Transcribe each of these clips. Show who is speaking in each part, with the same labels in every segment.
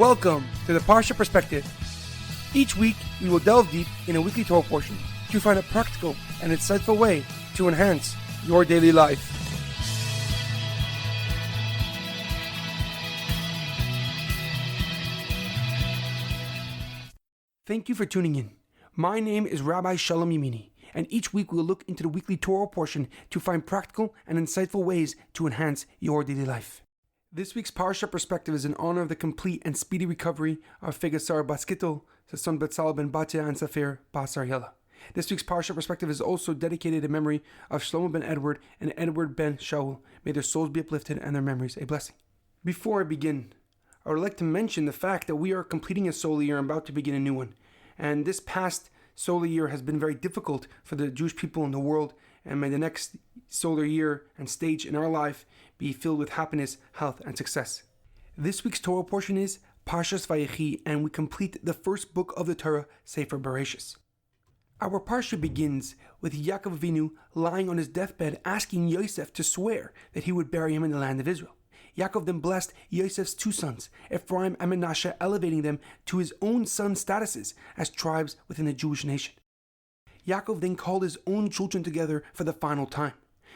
Speaker 1: Welcome to the Parsha Perspective. Each week, we will delve deep in a weekly Torah portion to find a practical and insightful way to enhance your daily life. Thank you for tuning in. My name is Rabbi Shalom Yemini, and each week we will look into the weekly Torah portion to find practical and insightful ways to enhance your daily life. This week's Parsha Perspective is in honor of the complete and speedy recovery of Fayga Sarah Bas Gittel, Sasson Betzalel Ben Batya, and Sapir Bas Ariela. This week's Parsha Perspective is also dedicated in memory of Shlomo ben Edward and Edward ben Shaul. May their souls be uplifted and their memories a blessing. Before I begin, I would like to mention the fact that we are completing a solar year and about to begin a new one. And this past solar year has been very difficult for the Jewish people in the world, and may the next solar year and stage in our life be filled with happiness, health, and success. This week's Torah portion is Parshas Vayechi, and we complete the first book of the Torah, Sefer Bereshis. Our Parsha begins with Ya'akov Avinu lying on his deathbed asking Yosef to swear that he would bury him in the land of Israel. Yaakov then blessed Yosef's two sons, Efraim and Menashe, elevating them to his own son statuses as tribes within the Jewish nation. Yaakov then called his own children together for the final time.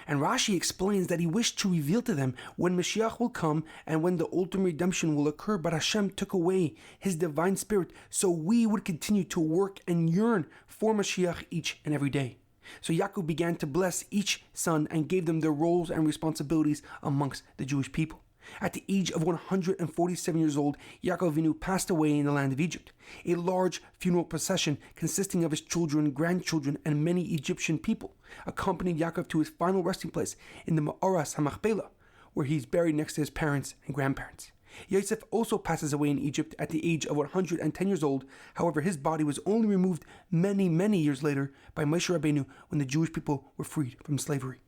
Speaker 1: And Rashi explains that he wished to reveal to them when Mashiach will come and when the ultimate redemption will occur, but Hashem took away his divine spirit so we would continue to work and yearn for Mashiach each and every day. So Yaakov began to bless each son and gave them their roles and responsibilities amongst the Jewish people. At the age of 147 years old, Ya'akov Avinu passed away in the land of Egypt. A large funeral procession consisting of his children, grandchildren, and many Egyptian people accompanied Yaakov to his final resting place in the Ma'aras HaMachpelah, where he's buried next to his parents and grandparents. Yosef also passes away in Egypt at the age of 110 years old. However, his body was only removed many years later by Moshe Rabbeinu when the Jewish people were freed from slavery.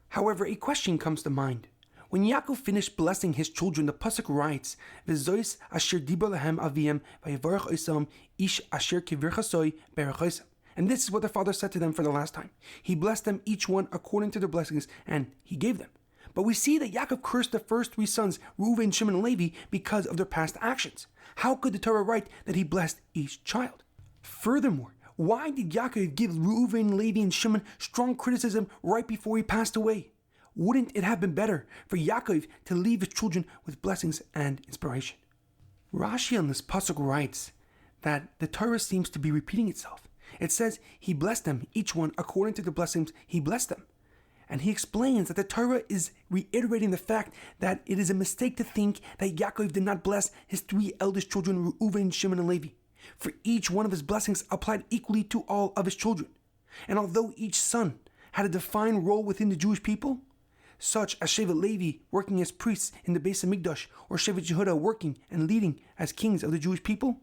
Speaker 1: However, a question comes to mind. When Yaakov finished blessing his children, the pasuk writes, "V'zois asher dibar lahem aviem vayivarach osam ish asher kivirchasoi berachosam." And this is what the father said to them for the last time. He blessed them each one according to their blessings, and he gave them. But we see that Yaakov cursed the first three sons, Reuven, Shimon, and Levi, because of their past actions. How could the Torah write that he blessed each child? Furthermore, why did Yaakov give Reuven, Levi, and Shimon strong criticism right before he passed away? Wouldn't it have been better for Yaakov to leave his children with blessings and inspiration? Rashi on this pasuk writes that the Torah seems to be repeating itself. It says he blessed them, each one according to the blessings he blessed them. And he explains that the Torah is reiterating the fact that it is a mistake to think that Yaakov did not bless his three eldest children, Reuven, Shimon, and Levi. For each one of his blessings applied equally to all of his children. And although each son had a defined role within the Jewish people, such as Shevet Levi working as priests in the Beis Hamikdash, or Shevet Yehuda working and leading as kings of the Jewish people,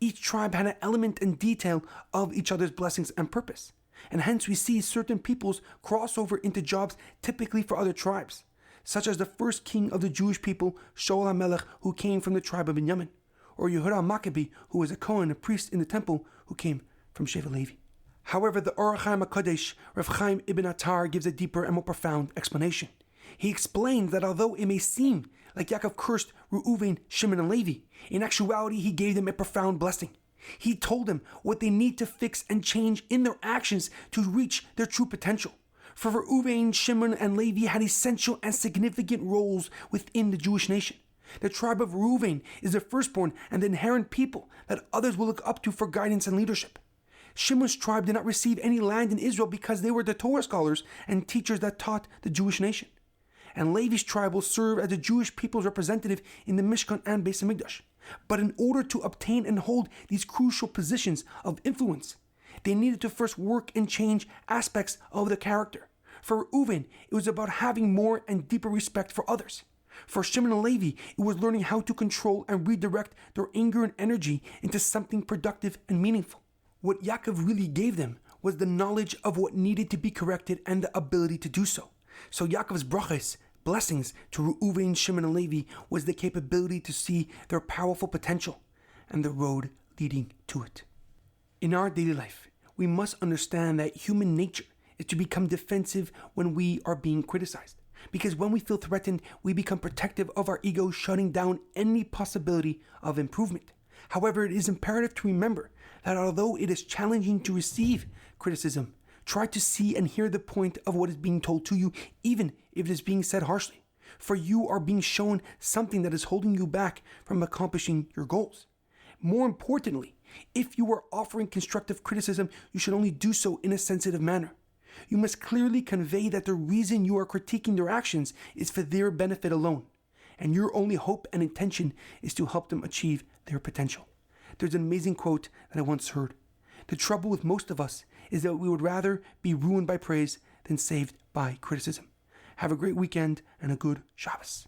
Speaker 1: each tribe had an element and detail of each other's blessings and purpose. And hence we see certain peoples cross over into jobs typically for other tribes, such as the first king of the Jewish people, Shaul HaMelech, who came from the tribe of Binyamin, or Yehuda Maccabee, who was a Kohen, a priest in the temple, who came from Shevet Levi. However, the Or HaChaim HaKadosh, Rav Chaim Ibn Attar, gives a deeper and more profound explanation. He explains that although it may seem like Yaakov cursed Reuven, Shimon, and Levi, in actuality he gave them a profound blessing. He told them what they need to fix and change in their actions to reach their true potential. For Reuven, Shimon, and Levi had essential and significant roles within the Jewish nation. The tribe of Reuven is the firstborn and the inherent people that others will look up to for guidance and leadership. Shimon's tribe did not receive any land in Israel because they were the Torah scholars and teachers that taught the Jewish nation. And Levi's tribe will serve as the Jewish people's representative in the Mishkan and Beis Hamikdash. But in order to obtain and hold these crucial positions of influence, they needed to first work and change aspects of their character. For Reuven, it was about having more and deeper respect for others. For Shimon and Levi, it was learning how to control and redirect their anger and energy into something productive and meaningful. What Yaakov really gave them was the knowledge of what needed to be corrected and the ability to do so. So Yaakov's brachos, blessings to Reuven, Shimon, and Levi, was the capability to see their powerful potential and the road leading to it. In our daily life, we must understand that human nature is to become defensive when we are being criticized. Because when we feel threatened, we become protective of our ego, shutting down any possibility of improvement. However, it is imperative to remember that although it is challenging to receive criticism, try to see and hear the point of what is being told to you, even if it is being said harshly. For you are being shown something that is holding you back from accomplishing your goals. More importantly, if you are offering constructive criticism, you should only do so in a sensitive manner. You must clearly convey that the reason you are critiquing their actions is for their benefit alone, and your only hope and intention is to help them achieve their potential. There's an amazing quote that I once heard. The trouble with most of us is that we would rather be ruined by praise than saved by criticism. Have a great weekend and a good Shabbos.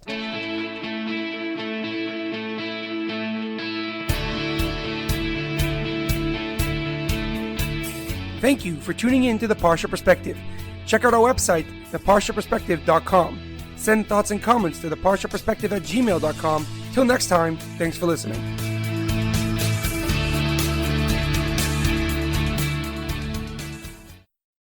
Speaker 1: Thank you for tuning in to the Parsha Perspective. Check out our website, theparshaperspective.com. Send thoughts and comments to theparshaperspective@gmail.com. Till next time, thanks for listening.